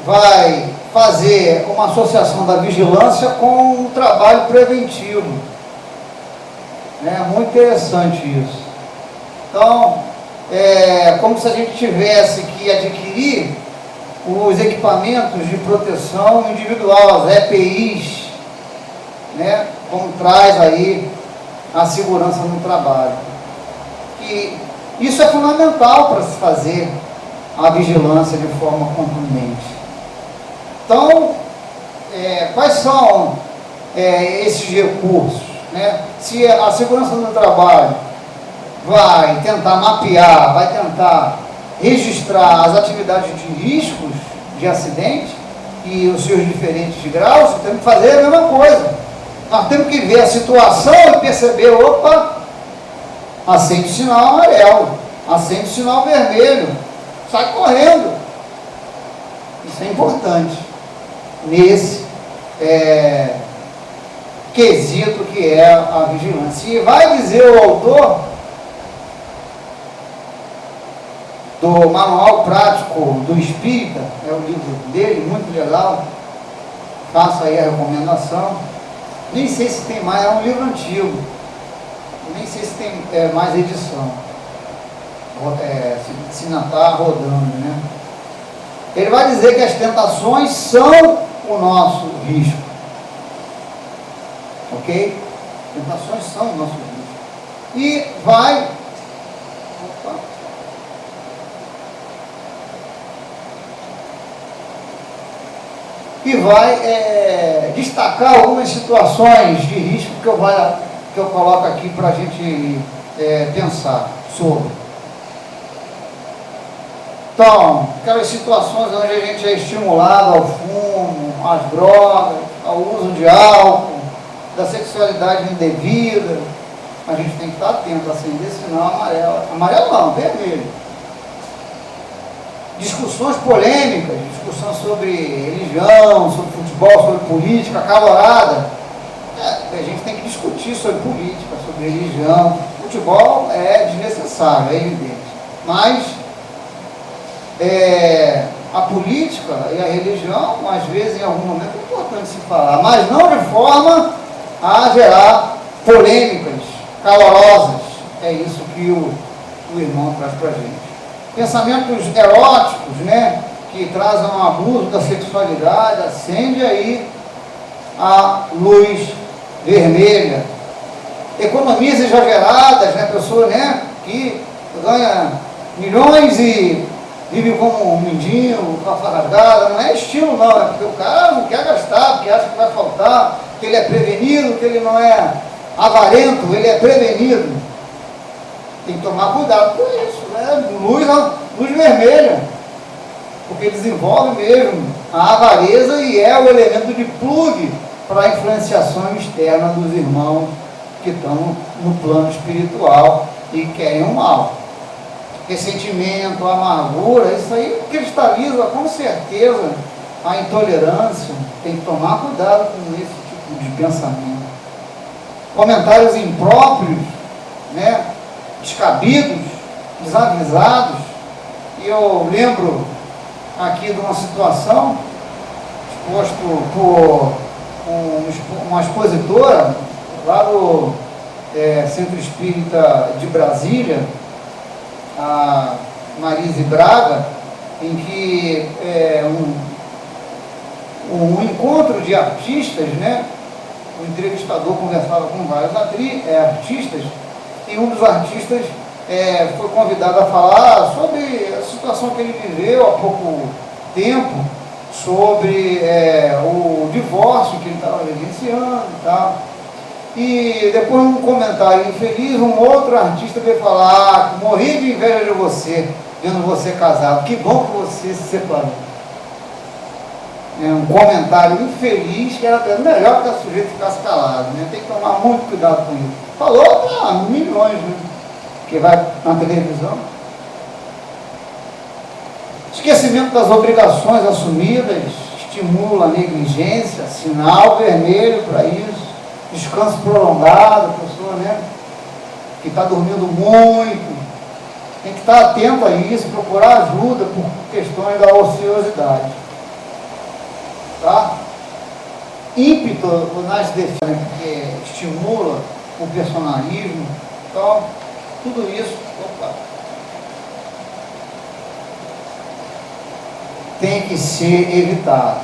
vai fazer uma associação da vigilância com o trabalho preventivo. né? Muito interessante isso. Então, como se a gente tivesse que adquirir os equipamentos de proteção individual, as EPIs, né? Como traz aí a segurança no trabalho. E isso é fundamental para se fazer a vigilância de forma contundente. Então, quais são esses recursos, né? Se a segurança no trabalho vai tentar mapear, vai tentar registrar as atividades de riscos de acidente e os seus diferentes graus, temos que fazer a mesma coisa. Nós temos que ver a situação e perceber, opa, acende o sinal amarelo, acende o sinal vermelho, sai correndo. Isso é importante nesse quesito que é a vigilância. E vai dizer o autor do Manual Prático do Espírita, é o livro dele, muito legal, faço aí a recomendação. Nem sei se tem mais, é um livro antigo, nem sei se tem mais edição, se não está rodando, né? Ele vai dizer que as tentações são o nosso risco, ok? Tentações são o nosso risco. E vai... E vai destacar algumas situações de risco que eu coloco aqui para a gente pensar sobre. Então, aquelas situações onde a gente é estimulado ao fumo, às drogas, ao uso de álcool, da sexualidade indevida, a gente tem que estar atento, acender sinal amarelo. Amarelo não, vermelho. Discussões polêmicas, discussões sobre religião, sobre futebol, sobre política, acalorada. A gente tem que discutir sobre política, sobre religião. Futebol é desnecessário, é evidente. Mas a política e a religião, às vezes, em algum momento, é importante se falar, mas não de forma a gerar polêmicas calorosas. É isso que o irmão traz para a gente. Pensamentos eróticos, né, que trazem um abuso da sexualidade, acende aí a luz vermelha. Economias exageradas, né, pessoa, né, que ganha milhões e vive como um mendigo, com a faragada. Não é estilo não, é porque o cara não quer gastar, porque acha que vai faltar, que ele é prevenido, que ele não é avarento, ele é prevenido. Tem que tomar cuidado com isso, né? Luz vermelha, porque desenvolve mesmo a avareza e é o elemento de plug para a influenciação externa dos irmãos que estão no plano espiritual e querem o mal. Ressentimento, amargura, isso aí cristaliza com certeza a intolerância. Tem que tomar cuidado com esse tipo de pensamento. Comentários impróprios, né? Descabidos, desavisados. E eu lembro aqui de uma situação exposto por uma expositora lá do Centro Espírita de Brasília, a Marise Braga, em que um encontro de artistas, né? O entrevistador conversava com vários artistas, e um dos artistas foi convidado a falar sobre a situação que ele viveu há pouco tempo, sobre o divórcio que ele estava vivenciando e tal. E depois, um comentário infeliz, um outro artista veio falar: morri de inveja de você, vendo você casado, que bom que você se separou. Um comentário infeliz que era até melhor que o sujeito ficasse calado, né? Tem que tomar muito cuidado com isso. Falou para milhões, né? Que vai na televisão. Esquecimento das obrigações assumidas estimula a negligência, sinal vermelho para isso. Descanso prolongado, a pessoa, né, que está dormindo muito, tem que estar atento a isso, procurar ajuda por questões da ociosidade. Tá? Ímpeto nas defesas, que estimula o personalismo. Então, tudo isso tem que ser evitado.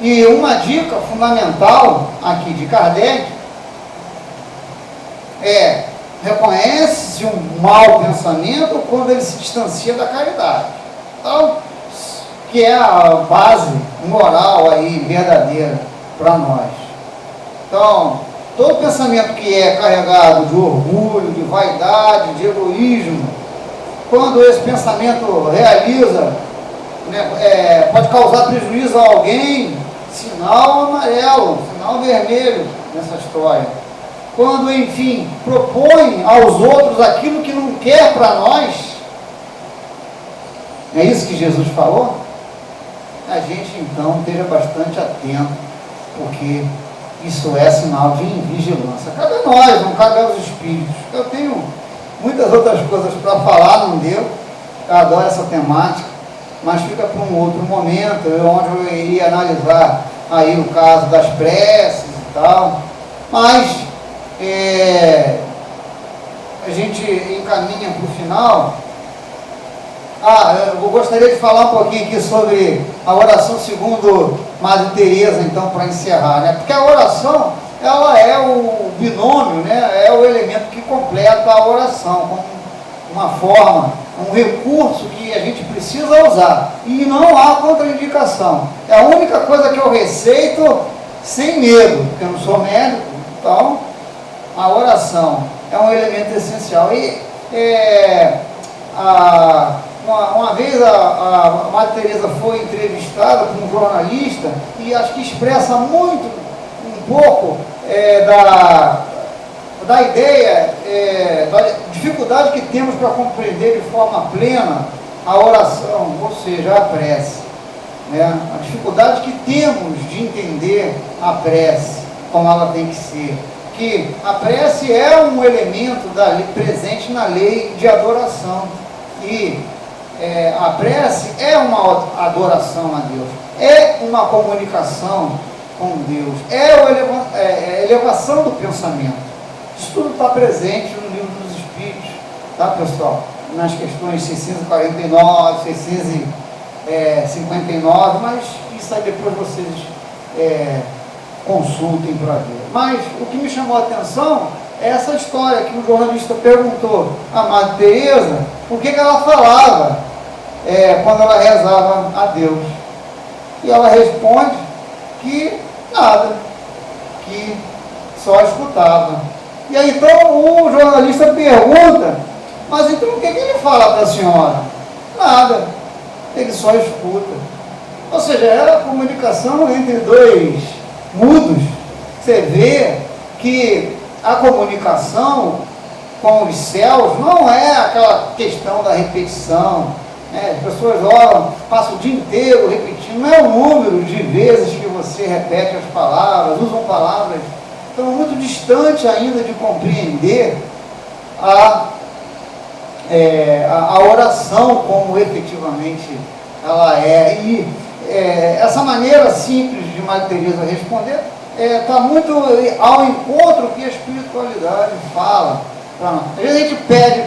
E uma dica fundamental aqui de Kardec é: reconhece-se um mau pensamento quando ele se distancia da caridade. Então, que é a base moral aí verdadeira para nós. Então, todo pensamento que é carregado de orgulho, de vaidade, de egoísmo, quando esse pensamento realiza, né, pode causar prejuízo a alguém, sinal amarelo, sinal vermelho nessa história. Quando, enfim, propõe aos outros aquilo que não quer para nós, é isso que Jesus falou? A gente, então, esteja bastante atento, porque isso é sinal de invigilância. Cabe a nós, não cabe aos espíritos. Eu tenho muitas outras coisas para falar, não deu. Eu adoro essa temática, mas fica para um outro momento, onde eu iria analisar aí o caso das preces e tal. Mas a gente encaminha para o final. Eu gostaria de falar um pouquinho aqui sobre a oração segundo Madre Teresa, então, para encerrar, né? Porque a oração, ela é o binômio, né? É o elemento que completa a oração, como uma forma, um recurso que a gente precisa usar. E não há contraindicação. É a única coisa que eu receito sem medo, porque eu não sou médico. Então, a oração é um elemento essencial. E uma vez a Madre Teresa foi entrevistada por um jornalista e acho que expressa muito, um pouco da ideia, da dificuldade que temos para compreender de forma plena a oração, ou seja, a prece, né? A dificuldade que temos de entender a prece como ela tem que ser, que a prece é um elemento presente na lei de adoração, e a prece é uma adoração a Deus, é uma comunicação com Deus, é a elevação do pensamento. Isso tudo está presente no Livro dos Espíritos, tá, pessoal? Nas questões 649, 659, mas isso aí depois vocês consultem para ver. Mas o que me chamou a atenção é essa história que o jornalista perguntou à Madre Teresa o que ela falava quando ela rezava a Deus. E ela responde que nada, que só escutava. E aí então o jornalista pergunta: mas então o que ele fala para a senhora? Nada, ele só escuta. Ou seja, é a comunicação entre dois mudos. Você vê que a comunicação com os céus não é aquela questão da repetição, né? As pessoas oram, passam o dia inteiro repetindo, não é o número de vezes que você repete as palavras, usam palavras. Então, muito distante ainda de compreender a oração como efetivamente ela é. E essa maneira simples de Madre Teresa responder está muito ao encontro que a espiritualidade fala. Às vezes a gente pede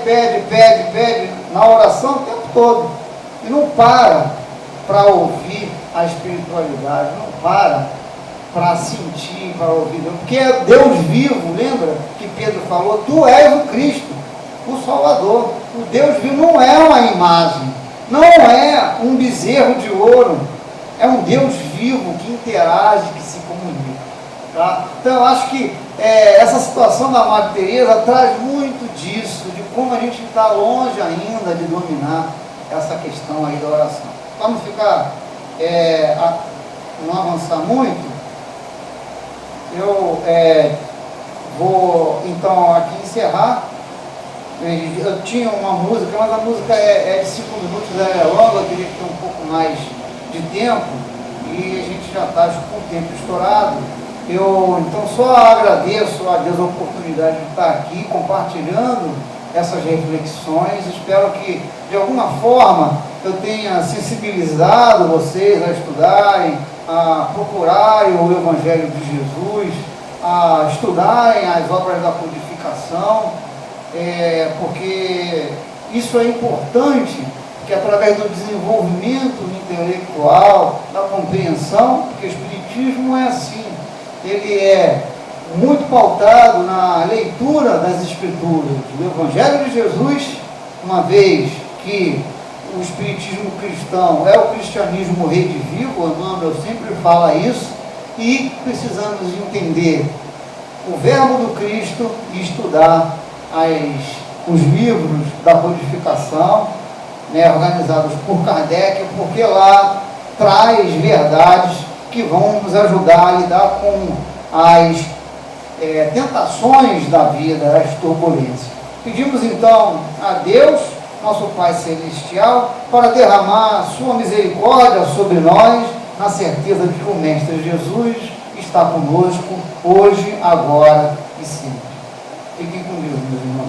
na oração o tempo todo e não para ouvir a espiritualidade, não para sentir, para ouvir, porque é Deus vivo. Lembra que Pedro falou: tu és o Cristo, o Salvador. O Deus vivo não é uma imagem, não é um bezerro de ouro, é um Deus vivo que interage, que se comunica, tá? Então eu acho que essa situação da Madre Teresa traz muito disso, de como a gente está longe ainda de dominar essa questão aí da oração. Para não ficar, não avançar muito, eu vou então aqui encerrar. Eu tinha uma música, mas a música é de 5 minutos, ela é longa, eu queria ter um pouco mais de tempo, e a gente já está com o tempo estourado. Eu então só agradeço a Deus a oportunidade de estar aqui compartilhando essas reflexões. Espero que de alguma forma eu tenha sensibilizado vocês a estudarem, a procurarem o Evangelho de Jesus, a estudarem as obras da codificação codificação, porque isso é importante, que através do desenvolvimento intelectual, da compreensão, porque o Espiritismo é assim, ele é muito pautado na leitura das Escrituras, do Evangelho de Jesus, uma vez que o Espiritismo cristão é o cristianismo redivivo, Emmanuel sempre fala isso, e precisamos entender o verbo do Cristo e estudar os livros da codificação, organizados por Kardec, porque lá traz verdades que vão nos ajudar a lidar com as tentações da vida, as turbulências. Pedimos então a Deus, nosso Pai Celestial, para derramar sua misericórdia sobre nós, na certeza de que o Mestre Jesus está conosco, hoje, agora e sempre. Fiquem com Deus, meus irmãos.